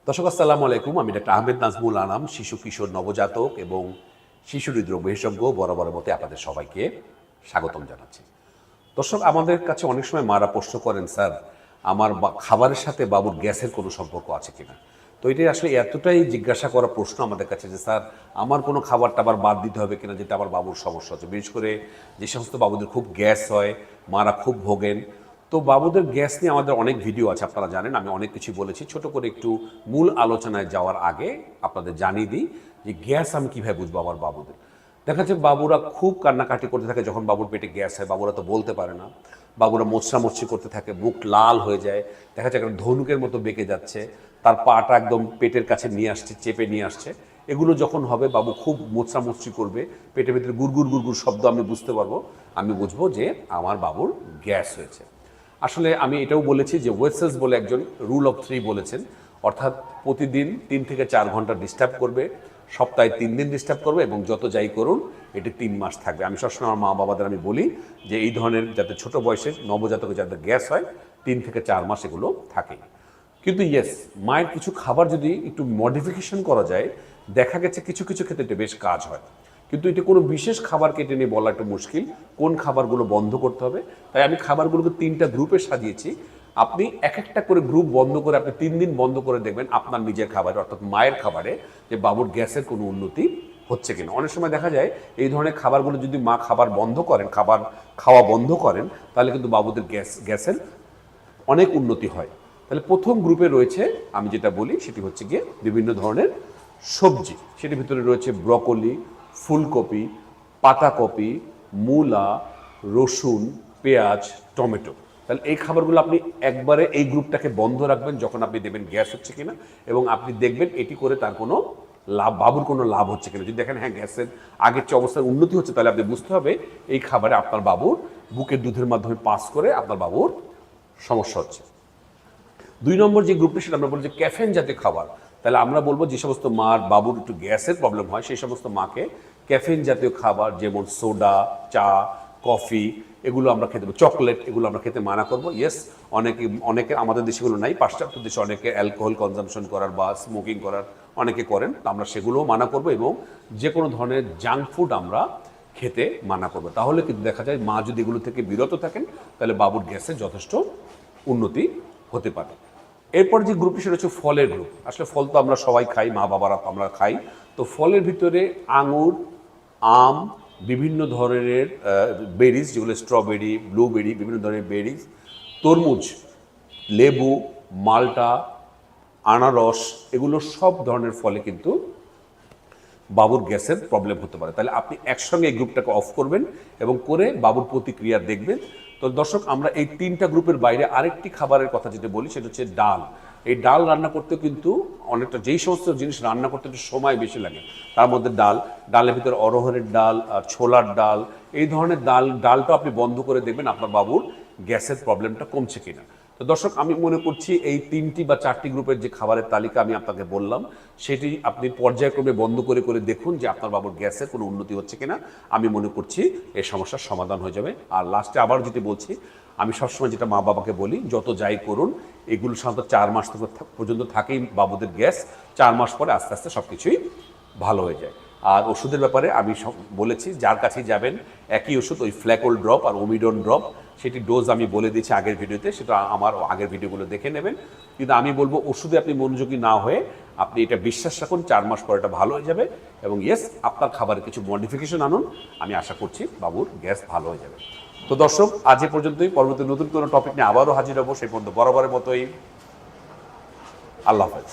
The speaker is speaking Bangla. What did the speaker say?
দর্শক আসসালামু আলাইকুম। আমি ডাক্তার আহমেদ নাজমুল আনাম, শিশু কিশোর নবজাতক এবং শিশু হৃদরোগ বিশেষজ্ঞ। বরাবরের মতো আপনাদের সবাইকে স্বাগতম জানাচ্ছি। দর্শক, আমাদের কাছে অনেক সময় মারা প্রশ্ন করেন, স্যার আমার খাবারের সাথে বাবুর গ্যাসের কোনো সম্পর্ক আছে কিনা। তো এটাই আসলে এতটাই জিজ্ঞাসা করা প্রশ্ন আমাদের কাছে যে স্যার আমার কোনো খাবার টাবার বাদ দিতে হবে কিনা, যেটা আমার বাবুর সমস্যা হচ্ছে। বিশেষ করে যে সমস্ত বাবুদের খুব গ্যাস হয়, মারা খুব ভোগেন। তো বাবুদের গ্যাস নিয়ে আমাদের অনেক ভিডিও আছে, আপনারা জানেন। আমি অনেক কিছু বলেছি। ছোট করে একটু মূল আলোচনায় যাওয়ার আগে আপনাদের জানিয়ে দিই যে গ্যাস আমি কীভাবে বুঝবো আমার বাবুদের। দেখা যাচ্ছে বাবুরা খুব কান্নাকাটি করতে থাকে যখন বাবুর পেটে গ্যাস হয়। বাবুরা তো বলতে পারে না, বাবুরা মোচড়ামুচড়ি করতে থাকে, মুখ লাল হয়ে যায়, দেখা যাচ্ছে একটা ধনুকের মতো বেঁকে যাচ্ছে, তার পাটা একদম পেটের কাছে নিয়ে আসছে, চেপে নিয়ে আসছে। এগুলো যখন হবে বাবু খুব মোচড়ামুচড়ি করবে, পেটের ভিতরে গুড়গুড় গুড়গুড় শব্দ আমি বুঝতে পারবো, আমি বুঝবো যে আমার বাবুর গ্যাস হয়েছে। আসলে আমি এটাও বলেছি যে ওয়েসেলস বলে একজন রুল অফ 3 বলেছেন, অর্থাৎ প্রতিদিন 3 থেকে 4 ঘন্টা ডিস্টার্ব করবে, সপ্তাহে 3 দিন ডিস্টার্ব করবে এবং যত যাই করুন এটি 3 মাস থাকবে। আমি সবসময় আমার মা বাবাদের আমি বলি যে এই ধরনের যাতে ছোট বয়সের নবজাতকের যাদের গ্যাস হয় 3 থেকে 4 মাস এগুলো থাকে। কিন্তু ইয়েস, মায়ের কিছু খাবার যদি একটু মডিফিকেশন করা যায়, দেখা গেছে কিছু কিছু ক্ষেত্রে এটা বেশ কাজ হয়। কিন্তু এটা কোনো বিশেষ খাবার কেটে নিয়ে বলা একটু মুশকিল, কোন খাবারগুলো বন্ধ করতে হবে। তাই আমি খাবারগুলোকে 3টা গ্রুপে সাজিয়েছি। আপনি এক একটা করে গ্রুপ বন্ধ করে আপনি 3 দিন বন্ধ করে দেখবেন আপনার নিজের খাবারে, অর্থাৎ মায়ের খাবারে, যে বাবুর গ্যাসের কোনো উন্নতি হচ্ছে কিনা। অনেক সময় দেখা যায় এই ধরনের খাবারগুলো যদি মা খাবার বন্ধ করেন, খাবার খাওয়া বন্ধ করেন, তাহলে কিন্তু বাবুদের গ্যাসের অনেক উন্নতি হয়। তাহলে প্রথম গ্রুপে রয়েছে, আমি যেটা বলি সেটি হচ্ছে গিয়ে বিভিন্ন ধরনের সবজি। সেটির ভিতরে রয়েছে ব্রকলি, ফুলকপি, পাতাকপি, মূলা, রসুন, পেঁয়াজ, টমেটো। তাহলে এই খাবারগুলো আপনি একবারে এই গ্রুপটাকে বন্ধ রাখবেন যখন আপনি দেখবেন গ্যাস হচ্ছে কিনা, এবং আপনি দেখবেন এটি করে তার কোনো লাভ, বাবুর কোনো লাভ হচ্ছে কিনা। যদি দেখেন হ্যাঁ গ্যাসের আগের চেয়ে অবস্থার উন্নতি হচ্ছে, তাহলে আপনি বুঝতে হবে এই খাবারে আপনার বাবুর বুকের দুধের মাধ্যমে পাস করে আপনার বাবুর সমস্যা হচ্ছে। 2 নম্বর যে গ্রুপটি, সেটা আমরা বলছি ক্যাফেন জাতীয় খাবার। তাহলে আমরা বলবো যে সমস্ত মার বাবুর একটু গ্যাসের প্রবলেম হয় সেই সমস্ত মাকে ক্যাফেন জাতীয় খাবার যেমন সোডা, চা, কফি, এগুলো আমরা খেতে, চকলেট, এগুলো আমরা খেতে মানা করবো। ইয়েস, অনেকে আমাদের দেশগুলো নাই, পাশ্চাত্য দেশে অনেকে অ্যালকোহল কনজামশন করার বা স্মোকিং করার অনেকে করেন, আমরা সেগুলোও মানা করবো এবং যে কোনো ধরনের জাঙ্ক ফুড আমরা খেতে মানা করবো। তাহলে কিন্তু দেখা যায় মা যদি এগুলো থেকে বিরত থাকেন তাহলে বাবুর গ্যাসের যথেষ্ট উন্নতি হতে পারে। এরপর যে গ্রুপটি সেটা হচ্ছে ফলের গ্রুপ। আসলে ফল তো আমরা সবাই খাই, মা বাবারা আমরা খাই। তো ফলের ভিতরে আঙুর, আম, বিভিন্ন ধরনের বেরিজ, যেগুলো স্ট্রবেরি, ব্লুবেরি, বিভিন্ন ধরনের বেরিজ, তরমুজ, লেবু, মাল্টা, আনারস, এগুলো সব ধরনের ফলে কিন্তু বাবুর গ্যাসের প্রবলেম হতে পারে। তাহলে আপনি একসঙ্গে এই গ্রুপটাকে অফ করবেন এবং করে বাবুর প্রতিক্রিয়া দেখবেন। তো দর্শক, আমরা এই 3টা গ্রুপের বাইরে আরেকটি খাবারের কথা যেটা বলি সেটা হচ্ছে ডাল। এই ডাল রান্না করতে কিন্তু অনেকটা, যেই সমস্ত জিনিস রান্না করতে একটু সময় বেশি লাগে, তার মধ্যে ডালের ভিতরে অরহরের ডাল, ছোলার ডাল, এই ধরনের ডালটা আপনি বন্ধ করে দেখবেন আপনার বাবুর গ্যাসের প্রবলেমটা কমছে কিনা। তো দর্শক, আমি মনে করছি এই 3টি বা 4টি গ্রুপের যে খাবারের তালিকা আমি আপনাকে বললাম, সেটি আপনি পর্যায়ক্রমে বন্ধ করে করে দেখুন যে আপনার বাবুর গ্যাসের কোনো উন্নতি হচ্ছে কিনা। আমি মনে করছি এই সমস্যার সমাধান হয়ে যাবে। আর লাস্টে আবার যেটি বলছি, আমি সবসময় যেটা মা বাবাকে বলি, যত যাই করুন এগুলো সাধারণত 4 মাস পর্যন্ত থাকেই বাবুদের গ্যাস। 4 মাস পরে আস্তে আস্তে সব কিছুই ভালো হয়ে যায়। আর ওষুধের ব্যাপারে আমি বলেছি, যার কাছেই যাবেন একই ওষুধ, ওই ফ্ল্যাকোল ড্রপ আর ওমিডন ড্রপ, সেটি ডোজ আমি বলে দিয়েছি আগের ভিডিওতে, সেটা আমার আগের ভিডিওগুলো দেখে নেবেন। কিন্তু আমি বলবো ওষুধে আপনি মনোযোগী না হয়ে আপনি এটা বিশ্বাস রাখুন, 4 মাস পরে এটা ভালো হয়ে যাবে। এবং ইয়েস, আপনার খাবারে কিছু মডিফিকেশন আনুন, আমি আশা করছি বাবুর গ্যাস ভালো হয়ে যাবে। তো দর্শক, আজ এ পর্যন্তই। পরবর্তী নতুন কোনো টপিক নিয়ে আবারও হাজির হবো। সেই পর্যন্ত বরাবরের মতোই আল্লাহ হাফেজ।